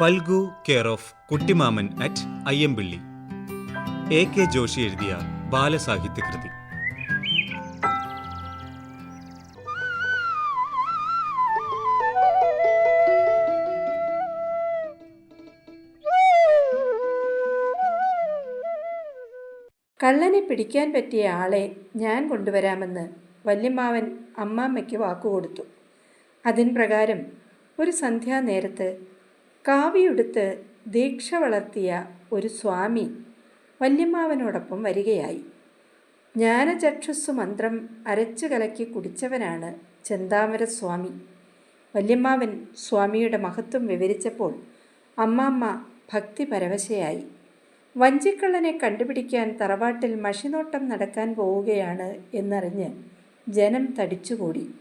Phalgu care of Kuttimaman at Ayyampilly. A.K. Joshi എഴുതിയ ബാലസാഹിത്യകൃതി. കള്ളനെ പിടിക്കാൻ പറ്റിയ ആളെ ഞാൻ കൊണ്ടുവരാമെന്ന് വല്യമ്മാവൻ അമ്മാമ്മയ്ക്ക് വാക്കുകൊടുത്തു. അതിൻ പ്രകാരം ഒരു സന്ധ്യാനേരത്ത് കാവിയുടുത്ത് ദീക്ഷ വളർത്തിയ ഒരു സ്വാമി വല്യമ്മാവനോടൊപ്പം വരികയായി. ജ്ഞാനചക്ഷുസ്സു മന്ത്രം അരച്ചു കലക്കി കുടിച്ചവനാണ് ചെന്താമര സ്വാമി. വല്യമ്മാവൻ സ്വാമിയുടെ മഹത്വം വിവരിച്ചപ്പോൾ അമ്മാമ്മ ഭക്തി പരവശയായി. വഞ്ചിക്കള്ളനെ കണ്ടുപിടിക്കാൻ തറവാട്ടിൽ മഷിനോട്ടം നടക്കാൻ പോവുകയാണ് എന്നറിഞ്ഞ് ജനം തടിച്ചുകൂടി.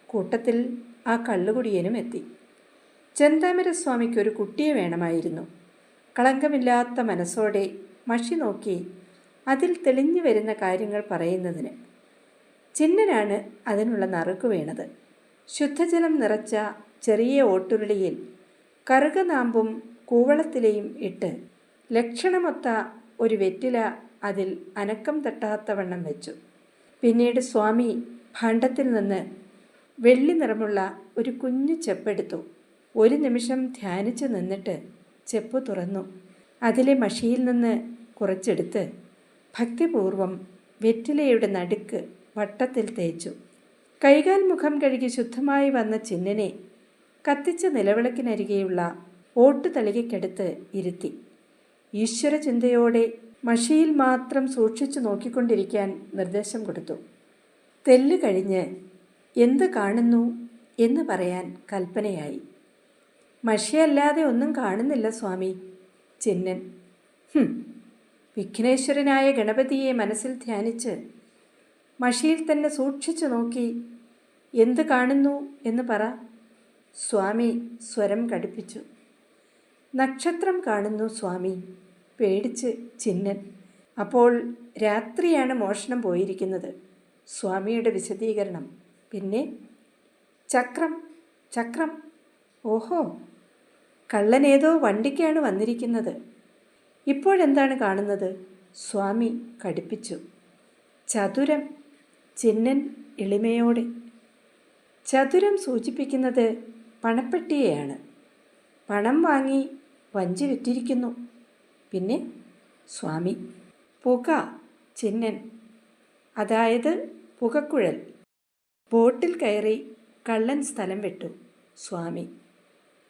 കൂട്ടത്തിൽ ആ കള്ളുകുടിയനും എത്തി. ചെന്താമരസ്വാമിക്കൊരു കുട്ടിയെ വേണമായിരുന്നു. കളങ്കമില്ലാത്ത മനസ്സോടെ മഷി നോക്കി അതിൽ തെളിഞ്ഞു വരുന്ന കാര്യങ്ങൾ പറയുന്നതിന്. ചിന്നനാണ് അതിനുള്ള നറുക്ക് വീണത്. ശുദ്ധജലം നിറച്ച ചെറിയ ഓട്ടുരുളിയിൽ കറുകനാമ്പും കൂവളത്തിലയും ഇട്ട് ലക്ഷണമൊത്ത ഒരു വെറ്റില അതിൽ അനക്കം തട്ടാത്തവണ്ണം വെച്ചു. പിന്നീട് സ്വാമി ഭാണ്ഡത്തിൽ നിന്ന് വെള്ളി നിറമുള്ള ഒരു കുഞ്ഞു ചെപ്പെടുത്തു. ഒരു നിമിഷം ധ്യാനിച്ചു നിന്നിട്ട് ചെപ്പ് തുറന്നു. അതിലെ മഷിയിൽ നിന്ന് കുറച്ചെടുത്ത് ഭക്തിപൂർവം വെറ്റിലയുടെ നടുക്ക് വട്ടത്തിൽ തേച്ചു. കൈകാൽ മുഖം കഴുകി ശുദ്ധമായി വന്ന ചിന്നനെ കത്തിച്ച നിലവിളക്കിനരികെയുള്ള ഓട്ടുതളികയ്ക്കടുത്ത് ഇരുത്തി. ഈശ്വര ചിന്തയോടെ മഷിയിൽ മാത്രം സൂക്ഷിച്ചു നോക്കിക്കൊണ്ടിരിക്കാൻ നിർദ്ദേശം കൊടുത്തു. തെല്ല് കഴിഞ്ഞ് എന്ത് കാണുന്നു എന്ന് പറയാൻ കൽപ്പനയായി. മഷിയല്ലാതെ ഒന്നും കാണുന്നില്ല സ്വാമി. ചിന്നൻ വിഘ്നേശ്വരനായ ഗണപതിയെ മനസ്സിൽ ധ്യാനിച്ച് മഷിയിൽ തന്നെ സൂക്ഷിച്ചു നോക്കി എന്ത് കാണുന്നു എന്ന് പറ. സ്വാമി സ്വരം കടുപ്പിച്ചു. നക്ഷത്രം കാണുന്നു സ്വാമി. പേടിച്ച് ചിന്നൻ. അപ്പോൾ രാത്രിയാണ് മോഷണം പോയിരിക്കുന്നത്. സ്വാമിയുടെ വിശദീകരണം. പിന്നെ ചക്രം ചക്രം. ഓഹോ, കള്ളനേതോ വണ്ടിക്കാണ് വന്നിരിക്കുന്നത്. ഇപ്പോഴെന്താണ് കാണുന്നത്? സ്വാമി കടുപ്പിച്ചു. ചതുരം. ചിന്നൻ എളിമയോടെ. ചതുരം സൂചിപ്പിക്കുന്നത് പണപ്പെട്ടിയെയാണ്. പണം വാങ്ങി വഞ്ചി വിറ്റിരിക്കുന്നു. പിന്നെ സ്വാമി. പുക. ചിന്നൻ. അതായത് പുകക്കുഴൽ. ബോട്ടിൽ കയറി കള്ളൻ സ്ഥലം വിട്ടു. സ്വാമി.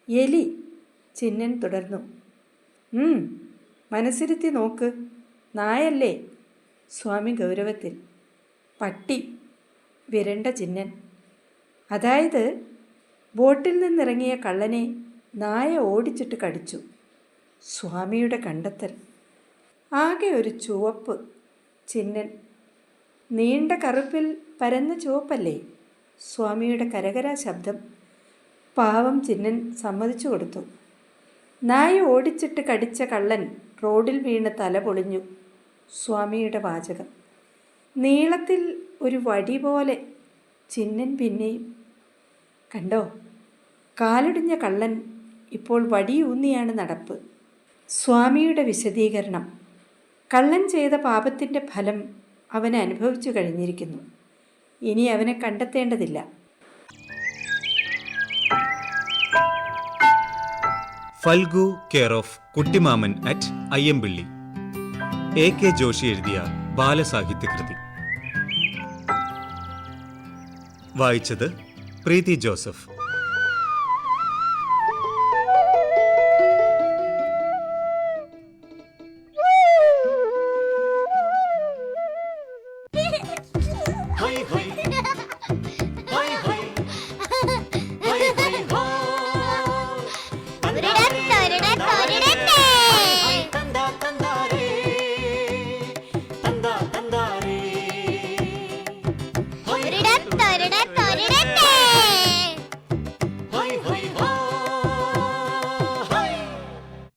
എലി. ചിന്നൻ തുടർന്നു. മനസ്സിരുത്തി നോക്ക്. നായല്ലേ? സ്വാമി ഗൗരവത്തിൽ. പട്ടി. വിരണ്ട ചിന്നൻ. അതായത് ബോട്ടിൽ നിന്നിറങ്ങിയ കള്ളനെ നായ ഓടിച്ചിട്ട് കടിച്ചു. സ്വാമിയുടെ കണ്ടെത്തൽ. ആകെ ഒരു ചുവപ്പ്. ചിന്നൻ. നീണ്ട കറുപ്പിൽ പരന്ന ചുവപ്പല്ലേ? സ്വാമിയുടെ കരകരാ ശബ്ദം. പാവം ചിന്നൻ സമ്മതിച്ചു കൊടുത്തു. നായ ഓടിച്ചിട്ട് കടിച്ച കള്ളൻ റോഡിൽ വീണ് തല പൊളിഞ്ഞു. സ്വാമിയുടെ വാചകം. നീളത്തിൽ ഒരു വടി പോലെ. ചിന്നൻ പിന്നെയും. കണ്ടോ, കാലൊടിഞ്ഞ കള്ളൻ ഇപ്പോൾ വടിയൂന്നിയാണ് നടപ്പ്. സ്വാമിയുടെ വിശദീകരണം. കള്ളൻ ചെയ്ത പാപത്തിൻ്റെ ഫലം അവൻ അനുഭവിച്ചു കഴിഞ്ഞിരിക്കുന്നു. ഇനി അവനെ കണ്ടെത്തേണ്ടതില്ല. Phalgu care of Kuttimaman at Ayyampilly. A.K. Joshi എഴുതിയ ബാലസാഹിത്യകൃതി. വായിച്ചത് പ്രീതി ജോസഫ്. ഒരിടത്തൊരിടത്ത്